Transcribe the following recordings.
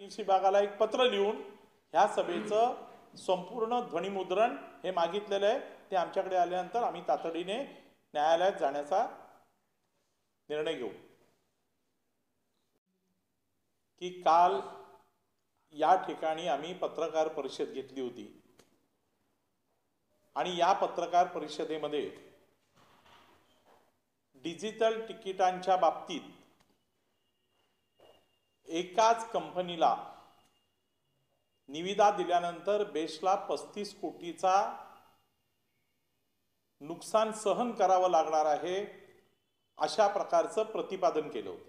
Police विभागाला एक पत्र लिहून ह्या सभेचं संपूर्ण ध्वनिमुद्रण हे मागितलेलं आहे। ते आमच्याकडे आल्यानंतर आम्ही तातडीने न्यायालयात जाण्याचा निर्णय घेऊ। की काल या ठिकाणी आम्ही पत्रकार परिषद घेतली होती आणि या पत्रकार परिषदेमध्ये डिजिटल तिकिटांच्या बाबतीत एकाच कंपनीला निविदा दिल्यानंतर बेस्टला 35 कोटीचा नुकसान सहन करावं लागणार आहे अशा प्रकारचं प्रतिपादन केलं होतं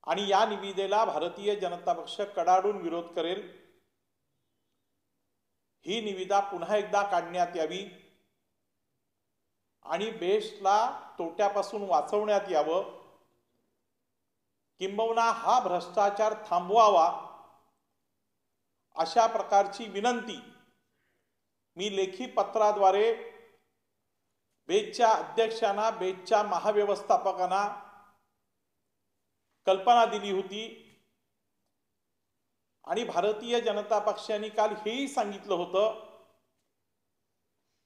आणि या निविदेला भारतीय जनता पक्ष कडाडून विरोध करेल। ही निविदा पुन्हा एकदा काढण्यात यावी आणि बेस्टला तोट्यापासून वाचवण्यात यावं, किंबहुना हा भ्रष्टाचार थांबवावा अशा प्रकारची विनंती मी लेखी पत्राद्वारे बेस्टच्या अध्यक्षांना, बेस्टच्या महाव्यवस्थापकांना कल्पना दिली होती आणि भारतीय जनता पक्षाने काल हेही सांगितलं होतं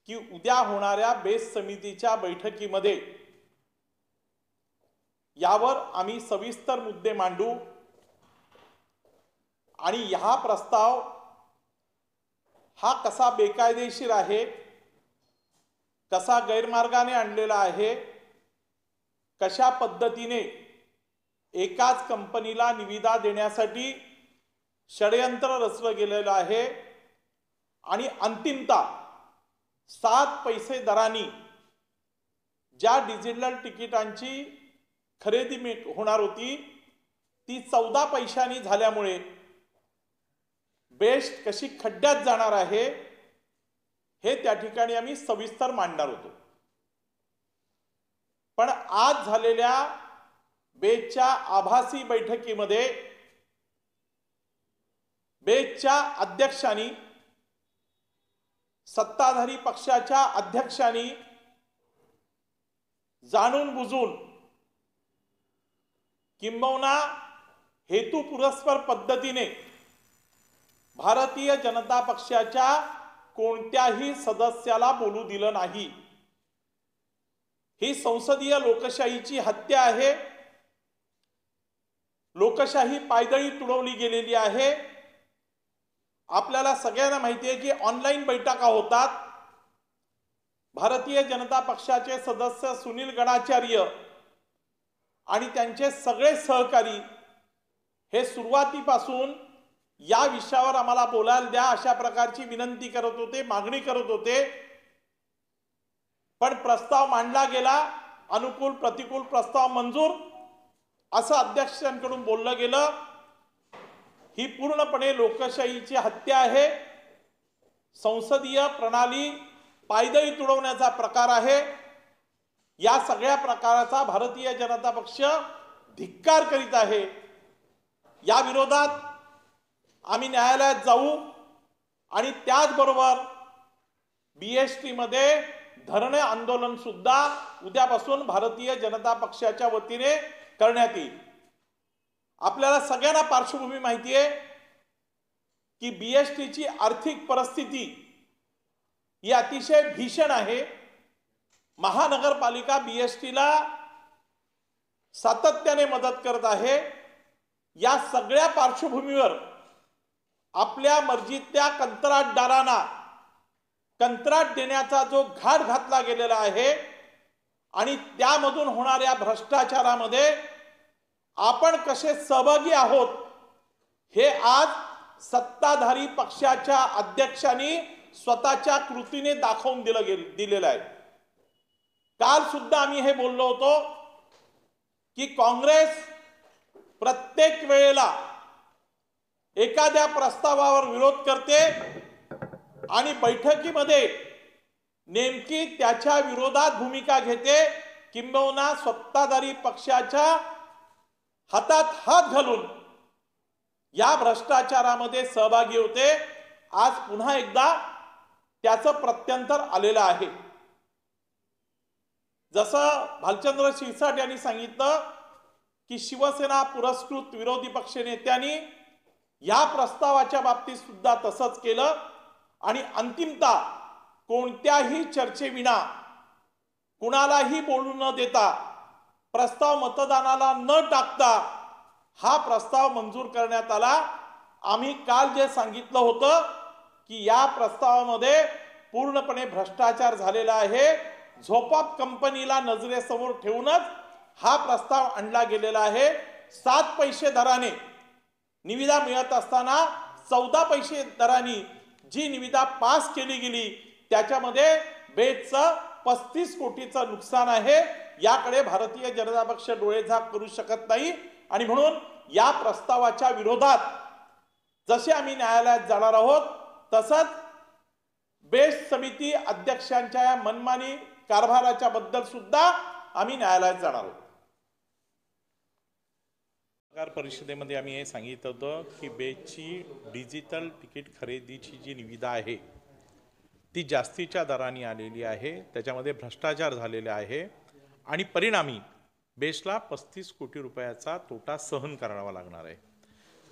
की उद्या होणाऱ्या बेस्ट समितीच्या बैठकीमध्ये यावर आम्ही सविस्तर मुद्दे मांडू आणि हा प्रस्ताव हा कसा बेकायदेशीर आहे, कसा गैरमार्गाने आणलेला आहे, कशा पद्धतीने एकाच कंपनीला निविदा देण्यासाठी षडयंत्र रचलं गेलेलं आहे आणि अंतिमतः 7 पैसे दराने ज्या डिजिटल तिकिटांची खरेदी होणार होती ती 14 पैशांनी झाल्यामुळे बेस्ट कशी खड्ड्यात जाणार आहे हे त्या ठिकाणी आम्ही सविस्तर मांडणार होतो। पण आज झालेल्या बेस्टच्या आभासी बैठकीमध्ये बेस्टच्या अध्यक्षांनी, सत्ताधारी पक्षाच्या अध्यक्षांनी जाणून बुजून किंबहुना हेतुपुरस्पर पद्धतीने भारतीय जनता पक्षाच्या कोणत्याही सदस्याला बोलू दिलं नाही। ही संसदीय लोकशाहीची हत्या आहे। लोकशाही पायदळी तुडवली गेलेली आहे। आपल्याला सगळ्यांना माहिती आहे की ऑनलाईन बैठका होतात। भारतीय जनता पक्षाचे सदस्य सुनील गणाचार्य आणि त्यांचे सगळे सहकारी हे सुरुवातीपासून या विषयावर आम्हाला बोलायला द्या अशा प्रकारची विनंती करत होते, मागणी करत होते। पण प्रस्ताव मांडला गेला, अनुकूल प्रतिकूल प्रस्ताव मंजूर असं अध्यक्षांकडून बोललं गेलं। ही पूर्णपणे लोकशाहीची हत्या आहे। संसदीय प्रणाली पायदळी तुडवण्याचा प्रकार आहे। या सगळ्या प्रकाराचा भारतीय जनता पक्ष धिक्कार करीत आहे। या विरोधात आम्ही न्यायालयात जाऊ आणि त्याचबरोबर बीएसटी मध्ये धरणे आंदोलन सुद्धा उद्यापासून भारतीय जनता पक्षाच्या वतीने करण्यात येईल। आपल्याला सगळ्यांना पार्श्वभूमी माहिती आहे की बीएसटीची आर्थिक परिस्थिती ही अतिशय भीषण आहे। महानगरपालिका बीएसटीला सातत्याने मदत करत आहे। या सगळ्या पार्श्वभूमीवर आपल्या मर्जीच्या कंत्राटदारांना कंत्राट देण्याचा जो घाट घातला गेलेला आहे आणि त्यामधून होणाऱ्या भ्रष्टाचारामध्ये आपण कसे सहभागी आहोत हे आज सत्ताधारी पक्षाच्या अध्यक्षांनी स्वतःच्या कृतीने दाखवून दिलेलं आहे। काल सुद्धा आम्ही हे बोललो होतो की काँग्रेस प्रत्येक वेळेला एखाद्या प्रस्तावावर विरोध करते आणि बैठकीमध्ये नेमकी त्याच्या विरोधात भूमिका घेते, किंबहुना सत्ताधारी पक्षाच्या हातात हात घालून या भ्रष्टाचारामध्ये सहभागी होते। आज पुन्हा एकदा त्याचं प्रत्यंतर आलेलं आहे। जसं भालचंद्र शिरसाट यांनी सांगितलं की शिवसेना पुरस्कृत विरोधी पक्ष नेत्यांनी या प्रस्तावाच्या बाबतीत सुद्धा तसंच केलं आणि अंतिमतः कोणत्याही चर्चेविना कुणालाही बोलू न देता प्रस्ताव मतदानाला न टाकता हा प्रस्ताव मंजूर करण्यात आला। आम्ही काल जे सांगितलं होतं की या प्रस्तावामध्ये पूर्णपणे भ्रष्टाचार झालेला आहे, झोपअप कंपनीला नजरेसमोर ठेवूनच हा प्रस्ताव आणला गेलेला आहे। 7 पैसे दराने निविदा मिळत असताना 14 पैसे दराने जी निविदा पास केली गेली त्याच्यामध्ये बेस्टचं 35 कोटीचं नुकसान आहे। याकडे भारतीय जनता पक्ष डोळेझाक करू शकत नाही आणि म्हणून या प्रस्तावाच्या विरोधात जसे आम्ही न्यायालयात जाणार आहोत तसंच बेस्ट समिती अध्यक्षांच्या मनमानी कारभाराच्या बद्दल सुद्धा आम्ही न्यायालयात जाणार आहोत। पत्रकार परिषदेमध्ये आम्ही हे सांगितलं होतं की बेस्टची डिजिटल तिकीट खरेदीची जी निविदा आहे ती जास्तीच्या दराने आलेली आहे, त्याच्यामध्ये भ्रष्टाचार झालेला आहे आणि परिणामी बेस्टला 35 कोटी रुपयाचा तोटा सहन करावा लागणार आहे।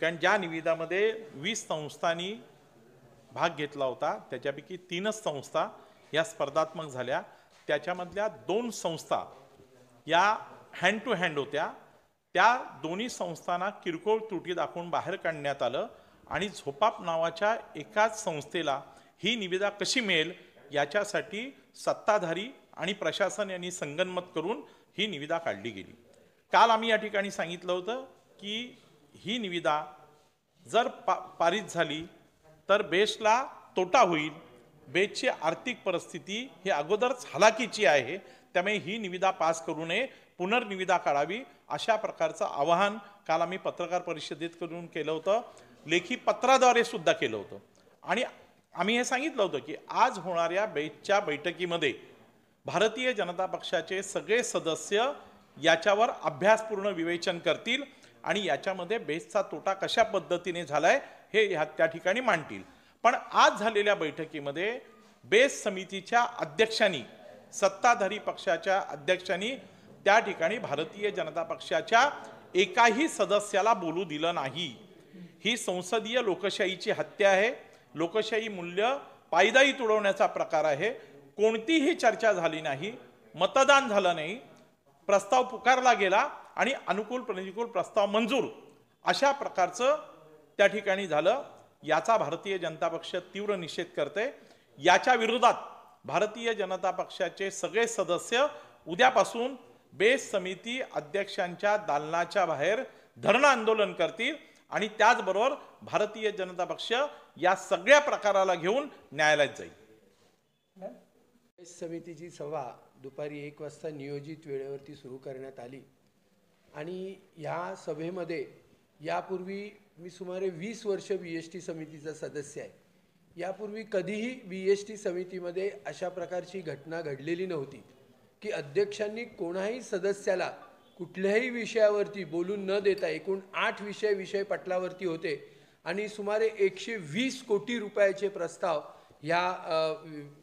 कारण ज्या निविदामध्ये 20 संस्थांनी भाग घेतला होता त्याच्यापैकी 3च संस्था या स्पर्धात्मक झाल्या, त्याच्यामधल्या 2 संस्था या हँड टू हँड होत्या। त्या दोन्ही संस्थांना किरकोळ त्रुटी दाखवून बाहेर काढण्यात आलं आणि झोपाप नावाच्या एकाच संस्थेला ही निविदा कशी मिळेल याच्यासाठी सत्ताधारी आणि प्रशासन यांनी संगनमत करून ही निविदा काढली गेली। काल आम्ही या ठिकाणी सांगितलं होतं की ही निविदा जर पारित झाली तर बेस्टला तोटा होईल, बेस्टची आर्थिक परिस्थिती ही अगोदरच हलाखीची आहे, त्यामुळे ही निविदा पास करू नये, पुनर्निविदा काढावी अशा प्रकारचं आवाहन काल आम्ही पत्रकार परिषदेत करून केलं होतं, लेखी पत्राद्वारे सुद्धा केलं होतं। आणि आम्ही हे सांगितलं होतं की आज होणाऱ्या बेस्टच्या बैठकीमध्ये भारतीय जनता पक्षाचे सगळे सदस्य याच्यावर अभ्यासपूर्ण विवेचन करतील आणि याच्यामध्ये बेस्टचा तोटा कशा पद्धतीने झालाय हे त्या ठिकाणी मांडतील। पण आज झालेल्या बैठकीमध्ये बेस्ट समितीच्या अध्यक्षांनी, सत्ताधारी पक्षाच्या अध्यक्षांनी त्या ठिकाणी भारतीय जनता पक्षाच्या एकाही सदस्याला बोलू दिलं नाही। ही संसदीय लोकशाहीची हत्या आहे, लोकशाही मूल्य पायदाई तुडवण्याचा प्रकार आहे। कोणतीही चर्चा झाली नाही, मतदान झालं नाही, प्रस्ताव पुकारला गेला आणि अनुकूल प्रतिकूल प्रस्ताव मंजूर अशा प्रकारचं त्या ठिकाणी झालं। याचा भारतीय जनता पक्ष तीव्र निषेध करते। याच्या विरोधात भारतीय जनता पक्षाचे सगळे सदस्य उद्यापासून बेस्ट समिती अध्यक्षांच्या दालनाच्या बाहेर धरणं आंदोलन करतील आणि त्याचबरोबर भारतीय जनता पक्ष या सगळ्या प्रकाराला घेऊन न्यायालयात जाईल। बेस्ट समितीची सभा दुपारी 1 वाजता नियोजित वेळेवरती सुरू करण्यात आली आणि या सभेमध्ये यापूर्वी मी सुमारे 20 वर्ष BST समितीचा सदस्य आहे। यापूर्वी कधीही BST समितीमध्ये अशा प्रकारची घटना घडलेली नव्हती की अध्यक्षांनी कोणाही सदस्याला कुठल्याही विषयावरती बोलून न देता एकूण 8 विषय पटलावरती होते आणि सुमारे 120 कोटी रुपयाचे प्रस्ताव या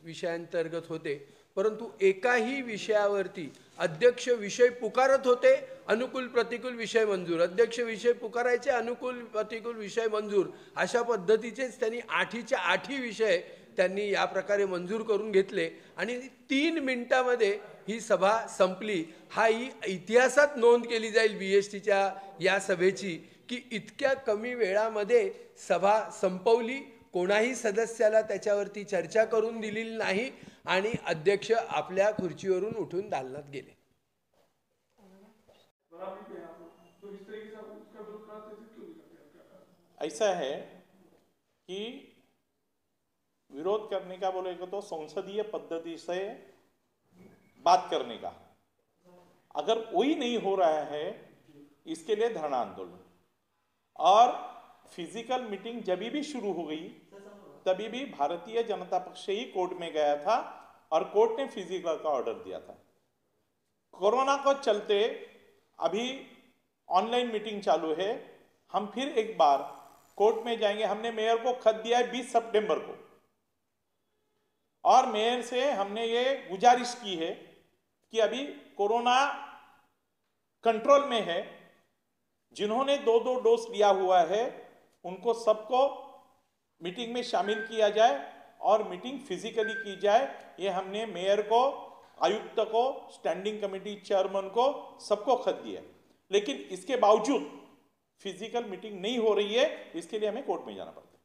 विषयांतर्गत होते, परंतु एकाही विषयावरती अध्यक्ष विषय पुकारत होते, अनुकूल प्रतिकूल विषय मंजूर, अध्यक्ष विषय पुकारायचे, अनुकूल प्रतिकूल विषय मंजूर, अशा पद्धतीचेच त्यांनी 8च्या 8 विषय त्यांनी या प्रकारे मंजूर करून घेतले आणि 3 मिनिटांमध्ये ही सभा संपली। ही इतिहासात नोंद केली जाईल BSTच्या या सभेची की इतक्या कमी वेळामध्ये सभा संपवली, कोणाही सदस्याला त्याच्यावरती चर्चा करून दिलेली नाही आणि अध्यक्ष आपल्या खुर्चीवरून उठून दालनात गेले। ऐसा है कि विरोध करने का बोलेगा तो संसदीय पद्धति से बात करने का, अगर वही नहीं हो रहा है इसके लिए धरना आंदोलन। और फिजिकल मीटिंग जब भी शुरू हो गई तभी भी भारतीय जनता पक्ष ही कोर्ट में गया था और कोर्ट ने फिजिकल का ऑर्डर दिया था। कोरोना को चलते अभी ऑनलाइन मीटिंग चालू है, हम फिर एक बार कोर्ट में जाएंगे। हमने मेयर को खत दिया है 20 सितंबर को और मेयर से हमने ये गुजारिश की है कि अभी कोरोना कंट्रोल में है, जिन्होंने 2-2 डोज लिया हुआ है उनको सबको मीटिंग में शामिल किया जाए और मीटिंग फिजिकली की जाए। ये हमने मेयर को, आयुक्त को, स्टैंडिंग कमेटी चेयरमैन को, सबको खत दिया। लेकिन इसके बावजूद फिजिकल मीटिंग नहीं हो रही है, इसके लिए हमें कोर्ट में जाना पड़ता है।